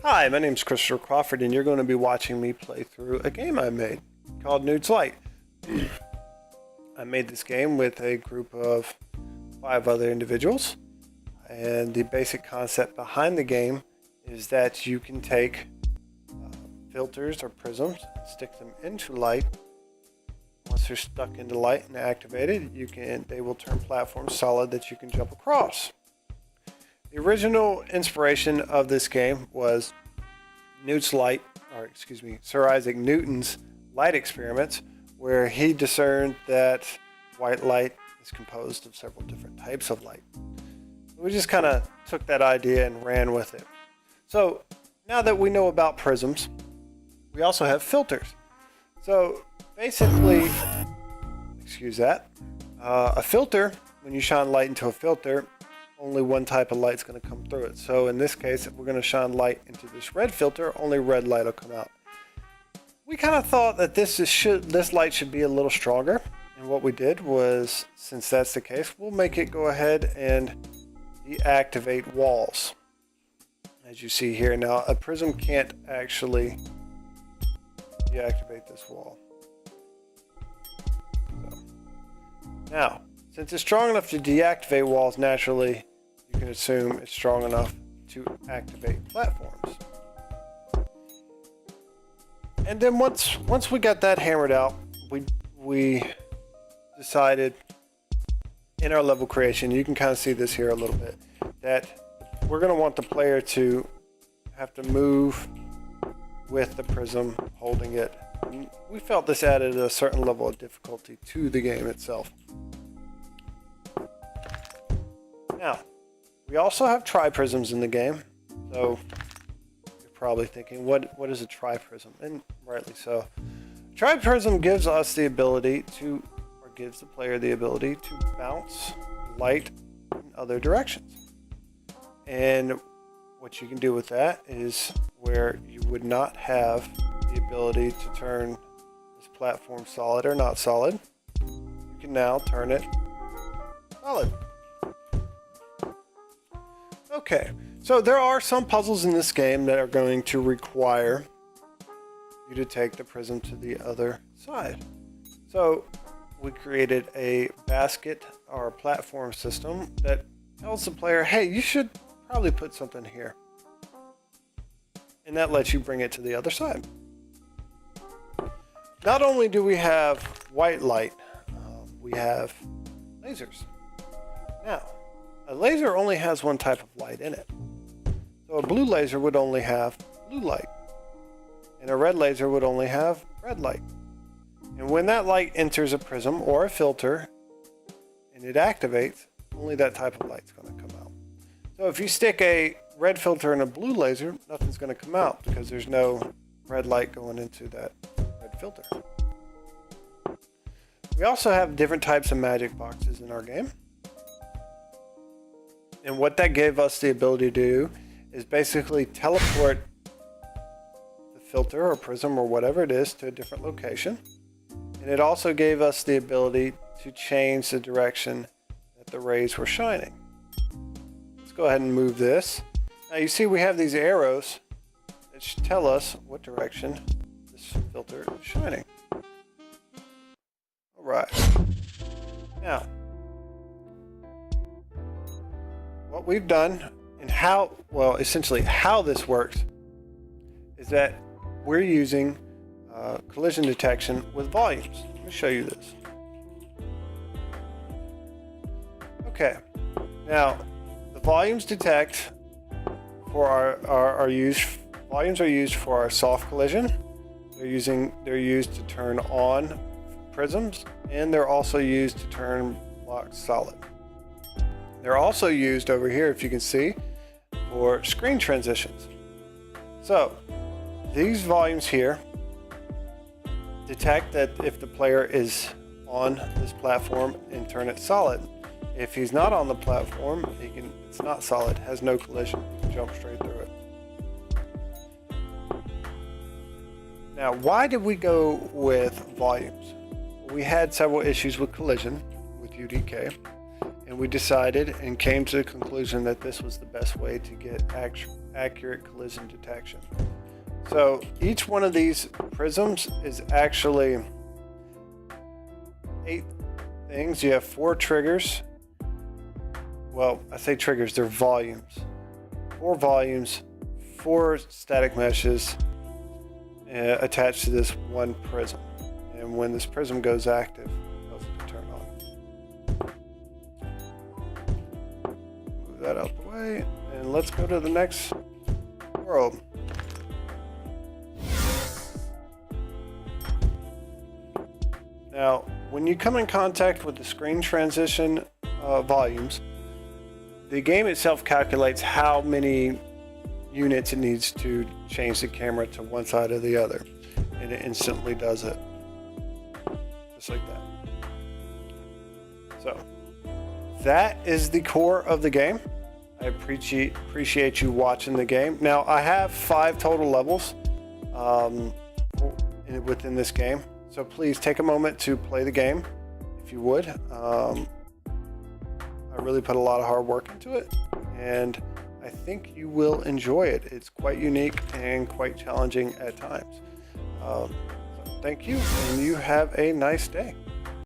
Hi, my name is Christopher Crawford, and you're going to be watching me play through a game I made called NewtsLight. I made this game with a group of 5 other individuals, and the basic concept behind the game is that you can take filters or prisms, stick them into light. Once they're stuck into light and activated, they will turn platforms solid that you can jump across. The original inspiration of this game was Sir Isaac Newton's light experiments, where he discerned that white light is composed of several different types of light. We just kind of took that idea and ran with it. So now that we know about prisms, we also have filters. So basically, a filter, when you shine light into a filter, only one type of light is going to come through it. So in this case, if we're going to shine light into this red filter, only red light will come out. We kind of thought that this light should be a little stronger, and what we did was, since that's the case, we'll make it go ahead and deactivate walls. As you see here, now a prism can't actually deactivate this wall. Now, since it's strong enough to deactivate walls naturally, you can assume it's strong enough to activate platforms. And then once we got that hammered out, we decided in our level creation, you can kind of see this here a little bit, that we're going to want the player to have to move with the prism holding it. And we felt this added a certain level of difficulty to the game itself. Now, we also have tri-prisms in the game, so you're probably thinking, what is a tri-prism? And rightly so. Tri-prism gives us the ability to, or gives the player the ability to bounce light in other directions. And what you can do with that is where you would not have the ability to turn this platform solid or not solid, you can now turn it solid. Okay, so there are some puzzles in this game that are going to require you to take the prism to the other side. So we created a basket or platform system that tells the player, hey, you should probably put something here. And that lets you bring it to the other side. Not only do we have white light, we have lasers. Now, a laser only has one type of light in it. So a blue laser would only have blue light. And a red laser would only have red light. And when that light enters a prism or a filter and it activates, only that type of light is going to come out. So if you stick a red filter and a blue laser, nothing's going to come out because there's no red light going into that red filter. We also have different types of magic boxes in our game. And what that gave us the ability to do is basically teleport the filter or prism or whatever it is to a different location. And it also gave us the ability to change the direction that the rays were shining. Let's go ahead and move this. Now you see we have these arrows that should tell us what direction this filter is shining. All right. Now, what we've done and essentially how this works is that we're using collision detection with volumes. Let me show you this. Okay, now the volumes detect for volumes are used for our soft collision. They're used to turn on prisms, and they're also used to turn blocks solid. They're also used over here, if you can see, for screen transitions. So these volumes here detect that if the player is on this platform and turn it solid. If he's not on the platform, it's not solid, has no collision, he can jump straight through it. Now, why did we go with volumes? We had several issues with collision with UDK. And we decided and came to the conclusion that this was the best way to get accurate collision detection. So each one of these prisms is actually 8 things. You have 4 triggers. Well, I say triggers, they're volumes. 4 volumes, 4 static meshes attached to this one prism. And when this prism goes active, it tells it to turn on. Move that out the way, and let's go to the next world. Now, when you come in contact with the screen transition volumes, the game itself calculates how many units it needs to change the camera to one side or the other, and it instantly does it, just like that. So that is the core of the game. I appreciate you watching the game. Now, I have 5 total levels within this game, so please take a moment to play the game if you would. I really put a lot of hard work into it, and I think you will enjoy it. It's quite unique and quite challenging at times. So thank you, and you have a nice day.